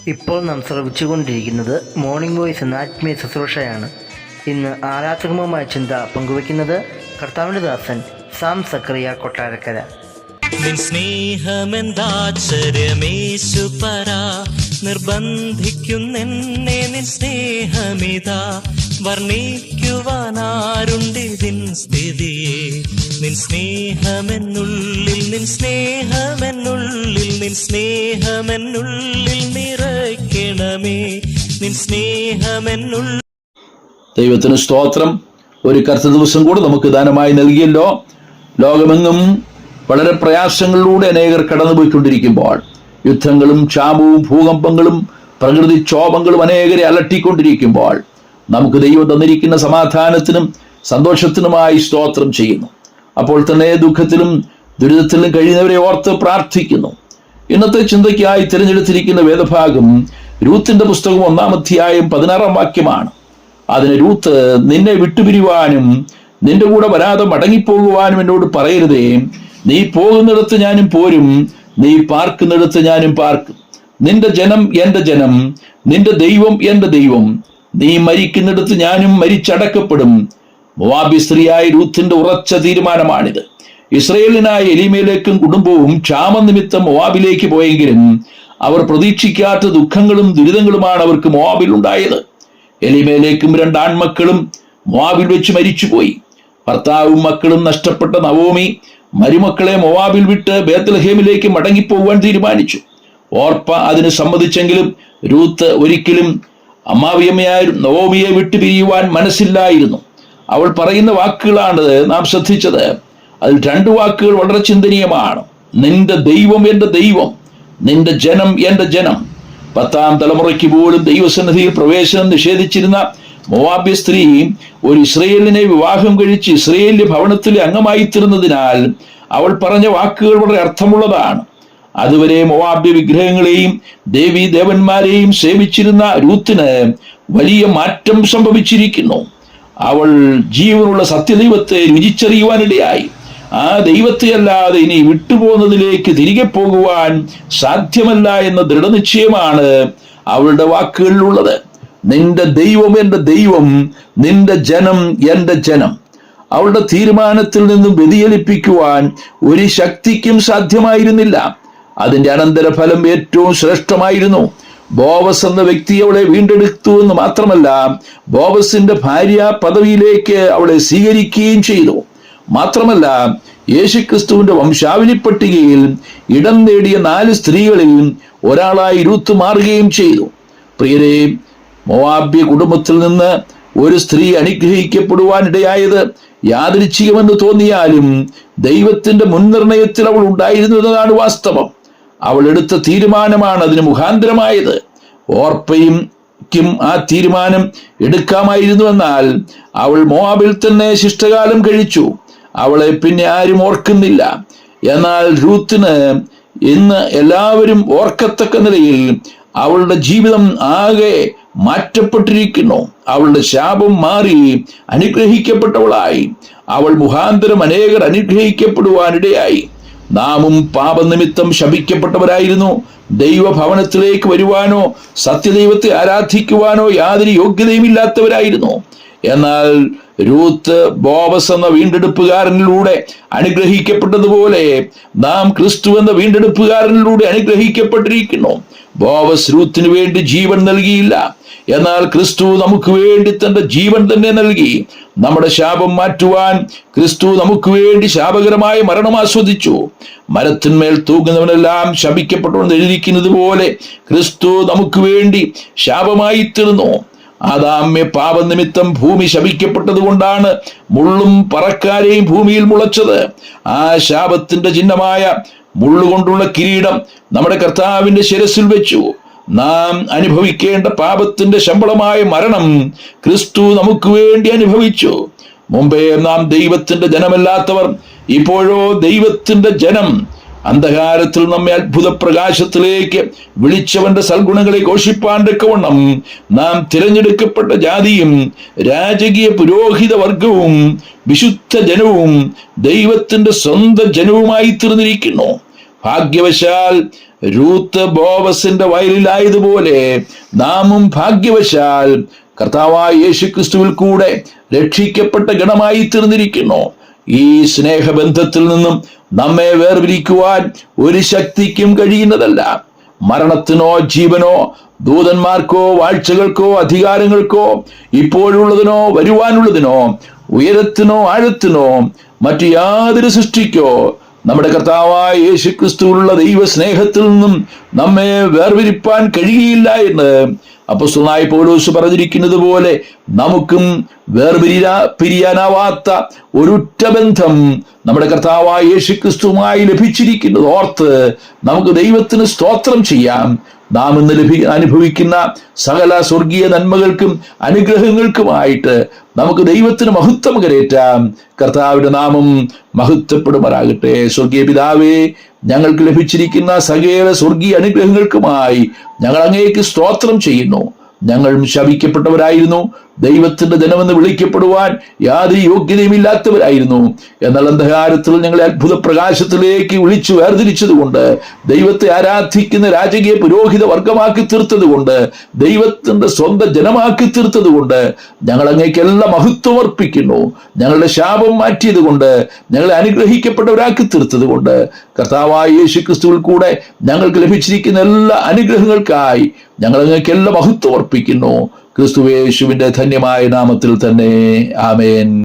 ഇപ്പോൾ നാം ശ്രവിച്ചുകൊണ്ടിരിക്കുന്നത് morning voice എന്ന ആത്മീയ ശുശ്രൂഷയാണ്. ഇന്ന് ആരാധകമായ ചിന്ത പങ്കുവയ്ക്കുന്നത് കർത്താവിൻ്റെ ദാസൻ സാം സക്കറിയ കൊട്ടാരക്കര. നിൻ സ്നേഹമെന്താശ്ചര്യമേശു പരാ, നിർബന്ധിക്കുന്നെന്നെ നിൻ സ്നേഹമിതാ, വർണ്ണിക്കുവാനാരുണ്ടിതിൻ സ്ഥിതിയെ. നിൻ സ്നേഹമെന്നുള്ളിൽ, നിൻ സ്നേഹമെന്നുള്ളിൽ, നിൻ സ്നേഹമെന്നുള്ളിൽ നിറയ്ക്കണമേ, നിൻ സ്നേഹമെന്നുള്ളിൽ. ദൈവത്തിന് സ്തോത്രം. ഒരു കർത്ത ദിവസം കൂടെ നമുക്ക് ദാനമായി നൽകിയല്ലോ. ലോകമെങ്ങും വളരെ പ്രയാസങ്ങളിലൂടെ അനേകർ കടന്നുപോയിക്കൊണ്ടിരിക്കുമ്പോൾ, യുദ്ധങ്ങളും ക്ഷാമവും ഭൂകമ്പങ്ങളും പ്രകൃതിക്ഷോഭങ്ങളും അനേകരെ അലട്ടിക്കൊണ്ടിരിക്കുമ്പോൾ, നമുക്ക് ദൈവം തന്നിരിക്കുന്ന സമാധാനത്തിനും സന്തോഷത്തിനുമായി സ്തോത്രം ചെയ്യുന്നു. അപ്പോൾ തന്നെ ദുഃഖത്തിലും ദുരിതത്തിലും കഴിയുന്നവരെ ഓർത്ത് പ്രാർത്ഥിക്കുന്നു. ഇന്നത്തെ ചിന്തയ്ക്കായി തിരഞ്ഞെടുത്തിരിക്കുന്ന വേദഭാഗം രൂത്തിന്റെ പുസ്തകം 1-ാം അധ്യായം 16-ാം വാക്യമാണ്. അതിന് രൂത്ത്, നിന്നെ വിട്ടുപിരിവാനും നിന്റെ കൂടെ വരാതെ മടങ്ങിപ്പോകുവാനും എന്നോട് പറയരുതേ. നീ പോകുന്നിടത്ത് ഞാനും പോരും, നീ പാർക്കുന്നിടത്ത് ഞാനും പാർക്കും. നിന്റെ ജനം എന്റെ ജനം, നിന്റെ ദൈവം എന്റെ ദൈവം. നീ മരിക്കുന്നിടത്ത് ഞാനും മരിച്ചടക്കപ്പെടും. മോവാബി സ്ത്രീയായ രൂത്തിന്റെ ഉറച്ച തീരുമാനമാണിത്. ഇസ്രയേലിനായ എലീമേലേക്കും കുടുംബവും ക്ഷാമനിമിത്തം മോവാബിലേക്ക് പോയെങ്കിലും അവർ പ്രതീക്ഷിക്കാത്ത ദുഃഖങ്ങളും ദുരിതങ്ങളുമാണ് അവർക്ക് മോവാബിൽ ഉണ്ടായത്. എലീമേലേക്കും 2 ആൺമക്കളും മോവാബിൽ വെച്ച് മരിച്ചുപോയി. ഭർത്താവും മക്കളും നഷ്ടപ്പെട്ട നവോമി മരുമക്കളെ മോവാബിൽ വിട്ട് ബേത്ലഹേമിലേക്ക് മടങ്ങിപ്പോകുവാൻ തീരുമാനിച്ചു. ഓർപ്പ അതിന് സമ്മതിച്ചെങ്കിലും രൂത്ത് ഒരിക്കലും അമ്മാവിയമ്മയായ നവോമിയെ വിട്ടുപിരിയുവാൻ മനസ്സില്ലായിരുന്നു. അവൾ പറയുന്ന വാക്കുകളാണ് നാം ശ്രദ്ധിച്ചത്. അതിൽ 2 വാക്കുകൾ വളരെ ചിന്തനീയമാണ്. നിന്റെ ദൈവം എന്റെ ദൈവം, നിന്റെ ജനം എന്റെ ജനം. 10-ാം തലമുറയ്ക്ക് പോലും ദൈവസന്നിധിയിൽ പ്രവേശനം നിഷേധിച്ചിരുന്ന മോവാബ്യ സ്ത്രീ ഒരു ഇസ്രയേലിനെ വിവാഹം കഴിച്ച് ഇസ്രയേലിന്റെ ഭവനത്തിലെ അംഗമായി തീർന്നതിനാൽ അവൾ പറഞ്ഞ വാക്കുകൾ വളരെ അർത്ഥമുള്ളതാണ്. അതുവരെ മോവാബ്യ വിഗ്രഹങ്ങളെയും ദേവീ ദേവന്മാരെയും സേവിച്ചിരുന്ന രൂത്തിന് വലിയ മാറ്റം സംഭവിച്ചിരിക്കുന്നു. അവൾ ജീവനുള്ള സത്യദൈവത്തെ രുചിച്ചറിയുവാനിടയായി. ആ ദൈവത്തെ അല്ലാതെ ഇനി വിട്ടുപോകുന്നതിലേക്ക് തിരികെ പോകുവാൻ സാധ്യമല്ല എന്ന ദൃഢനിശ്ചയമാണ് അവളുടെ വാക്കുകളിലുള്ളത്. നിന്റെ ദൈവം എന്റെ ദൈവം, നിന്റെ ജനം എന്റെ ജനം. അവളുടെ തീരുമാനത്തിൽ നിന്നും വ്യതിചലിപ്പിക്കുവാൻ ഒരു ശക്തിക്കും സാധ്യമായിരുന്നില്ല. അതിന്റെ അനന്തരഫലം ഏറ്റവും ശ്രേഷ്ഠമായിരുന്നു. ബോവസ് എന്ന വ്യക്തി അവളെ വീണ്ടെടുത്തു എന്ന് മാത്രമല്ല, ബോവസിന്റെ ഭാര്യ പദവിയിലേക്ക് അവളെ സ്വീകരിക്കുകയും ചെയ്തു. മാത്രമല്ല, യേശുക്രിസ്തുവിന്റെ വംശാവലി പട്ടികയിൽ ഇടം നേടിയ 4 സ്ത്രീകളിൽ ഒരാളായി രൂത്ത് മാറുകയും ചെയ്തു. പ്രിയരെ, മോവാബ്യ കുടുംബത്തിൽ നിന്ന് ഒരു സ്ത്രീ അനുഗ്രഹിക്കപ്പെടുവാനിടയായത് യാദൃച്ഛികമെന്ന് തോന്നിയാലും ദൈവത്തിന്റെ മുൻനിർണയത്തിൽ അവൾ ഉണ്ടായിരുന്നു എന്നതാണ് വാസ്തവം. അവൾ എടുത്ത തീരുമാനമാണ് അതിന് മുഖാന്തരമായത്. ഓർപ്പയ്ക്കും ആ തീരുമാനം എടുക്കാമായിരുന്നു. എന്നാൽ അവൾ മോവാബിൽ തന്നെ ശിഷ്ടകാലം കഴിച്ചു. അവളെ പിന്നെ ആരും ഓർക്കുന്നില്ല. എന്നാൽ രൂത്തിന് ഇന്ന് എല്ലാവരും ഓർക്കത്തക്ക നിലയിൽ അവളുടെ ജീവിതം ആകെ മാറ്റപ്പെട്ടിരിക്കുന്നു. അവളുടെ ശാപം മാറി അനുഗ്രഹിക്കപ്പെട്ടവളായി. അവൾ മുഖാന്തരം അനേകർ അനുഗ്രഹിക്കപ്പെടുവാനിടയായി. നാമും പാപനിമിത്തം ശപിക്കപ്പെട്ടവരായിരുന്നു. ദൈവഭവനത്തിലേക്ക് വരുവാനോ സത്യദൈവത്തെ ആരാധിക്കുവാനോ യാതൊരു യോഗ്യതയുമില്ലാത്തവരായിരുന്നു. എന്നാൽ രൂത്ത് ബോവസ് എന്ന വീണ്ടെടുപ്പുകാരനിലൂടെ അനുഗ്രഹിക്കപ്പെട്ടതുപോലെ നാം ക്രിസ്തു എന്ന വീണ്ടെടുപ്പുകാരനിലൂടെ അനുഗ്രഹിക്കപ്പെട്ടിരിക്കുന്നു. ബോവസ് രൂത്തിന് വേണ്ടി ജീവൻ നൽകിയില്ല, എന്നാൽ ക്രിസ്തു നമുക്ക് വേണ്ടി തന്റെ ജീവൻ തന്നെ നൽകി. നമ്മുടെ ശാപം മാറ്റുവാൻ ക്രിസ്തു നമുക്ക് വേണ്ടി ശാപകരമായ മരണം ആസ്വദിച്ചു. മരത്തിന്മേൽ തൂങ്ങുന്നവനെല്ലാം ശപിക്കപ്പെട്ടുകൊണ്ട് എഴുതിയിരിക്കുന്നത് പോലെ ക്രിസ്തു നമുക്ക് വേണ്ടി ശാപമായി തീർന്നു. ആദാമ്യ പാപനിമിത്തം ഭൂമി ശപിക്കപ്പെട്ടത് കൊണ്ടാണ് മുള്ളും പറക്കാരെയും ഭൂമിയിൽ മുളച്ചത്. ആ ശാപത്തിന്റെ ചിഹ്നമായ മുള്ളുകൊണ്ടുള്ള കിരീടം നമ്മുടെ കർത്താവിന്റെ ശിരസിൽ വെച്ചു. നാം അനുഭവിക്കേണ്ട പാപത്തിന്റെ ശമ്പളമായ മരണം ക്രിസ്തു നമുക്ക് വേണ്ടി അനുഭവിച്ചു. മുമ്പേ നാം ദൈവത്തിന്റെ ജനമല്ലാത്തവർ, ഇപ്പോഴോ ദൈവത്തിന്റെ ജനം. അന്ധകാരത്തിൽ നമ്മെ അത്ഭുത പ്രകാശത്തിലേക്ക് വിളിച്ചവന്റെ സൽഗുണങ്ങളെ ഘോഷിപ്പാൻ തക്കവണ്ണം നാം തിരഞ്ഞെടുക്കപ്പെട്ട ജാതിയും രാജകീയ പുരോഹിത വർഗവും വിശുദ്ധ ജനവും ദൈവത്തിന്റെ സ്വന്തം ജനവുമായി തീർന്നിരിക്കുന്നു. ഭാഗ്യവശാൽ രൂത്ത് ബോവസിന്റെ വയലിലായതുപോലെ നാമും ഭാഗ്യവശാൽ കർത്താവായ യേശുക്രിസ്തുവിൽ കൂടെ രക്ഷിക്കപ്പെട്ട ഗണമായി തീർന്നിരിക്കുന്നു. ഈ സ്നേഹബന്ധത്തിൽ നിന്നും നമ്മെ വേർപിരിക്കുവാൻ ഒരു ശക്തിക്കും കഴിയുന്നതല്ല. മരണത്തിനോ ജീവനോ ദൂതന്മാർക്കോ വാഴ്ചകൾക്കോ അധികാരങ്ങൾക്കോ ഇപ്പോഴുള്ളതിനോ വരുവാനുള്ളതിനോ ഉയരത്തിനോ ആഴത്തിനോ മറ്റു യാതൊരു സൃഷ്ടിക്കോ നമ്മുടെ കർത്താവായ യേശുക്രിസ്തുവിലുള്ള ദൈവ സ്നേഹത്തിൽ നിന്നും നമ്മെ വേർപിരിപ്പാൻ കഴിയുകയില്ല എന്ന് അപ്പോസ്തലനായ പൗലോസ് പറഞ്ഞിരിക്കുന്നത് പോലെ നമുക്കും പിരിയാനാവാത്ത ഒരുറ്റ ബന്ധം നമ്മുടെ കർത്താവായ യേശുക്രിസ്തുവുമായി ലഭിച്ചിരിക്കുന്നത് ഓർത്ത് നമുക്ക് ദൈവത്തിന് സ്തോത്രം ചെയ്യാം. നാം ഇന്ന് അനുഭവിക്കുന്ന സകല സ്വർഗീയ നന്മകൾക്കും അനുഗ്രഹങ്ങൾക്കുമായിട്ട് നമുക്ക് ദൈവത്തിന് മഹത്വം കരേറ്റാം. കർത്താവിന്റെ നാമം മഹത്വപ്പെടുമാറാകട്ടെ. സ്വർഗീയ പിതാവേ, ഞങ്ങൾക്ക് ലഭിച്ചിരിക്കുന്ന സകല സ്വർഗീയ അനുഗ്രഹങ്ങൾക്കുമായി ഞങ്ങൾ അങ്ങേക്ക് സ്തോത്രം ചെയ്യുന്നു. ഞങ്ങൾ ശപിക്കപ്പെട്ടവരായിരുന്നു, ദൈവത്തിന്റെ ജനമെന്ന് വിളിക്കപ്പെടുവാൻ യാതൊരു യോഗ്യതയുമില്ലാത്തവരായിരുന്നു. എന്നാൽ അന്ധകാരത്തിൽ ഞങ്ങളെ അത്ഭുത പ്രകാശത്തിലേക്ക് വിളിച്ചു വേർതിരിച്ചതുകൊണ്ട്, ദൈവത്തെ ആരാധിക്കുന്ന രാജകീയ പുരോഹിത വർഗമാക്കി തീർത്തതുകൊണ്ട്, ദൈവത്തിന്റെ സ്വന്തം ജനമാക്കി തീർത്തതുകൊണ്ട് ഞങ്ങൾ അങ്ങേക്കെല്ലാം മഹത്വം അർപ്പിക്കുന്നു. ഞങ്ങളുടെ ശാപം മാറ്റിയത് കൊണ്ട്, ഞങ്ങളെ അനുഗ്രഹിക്കപ്പെട്ടവരാക്കി തീർത്തത് കൊണ്ട്, കർത്താവായ യേശുക്രിസ്തുവിൽ കൂടെ ഞങ്ങൾക്ക് ലഭിച്ചിരിക്കുന്ന എല്ലാ അനുഗ്രഹങ്ങൾക്കായി ഞങ്ങൾ അങ്ങേക്കെല്ലാം മഹത്വം അർപ്പിക്കുന്നു. ക്രിസ്തുവേശുവിന്റെ ധന്യമായ നാമത്തിൽ തന്നെ. ആമേൻ.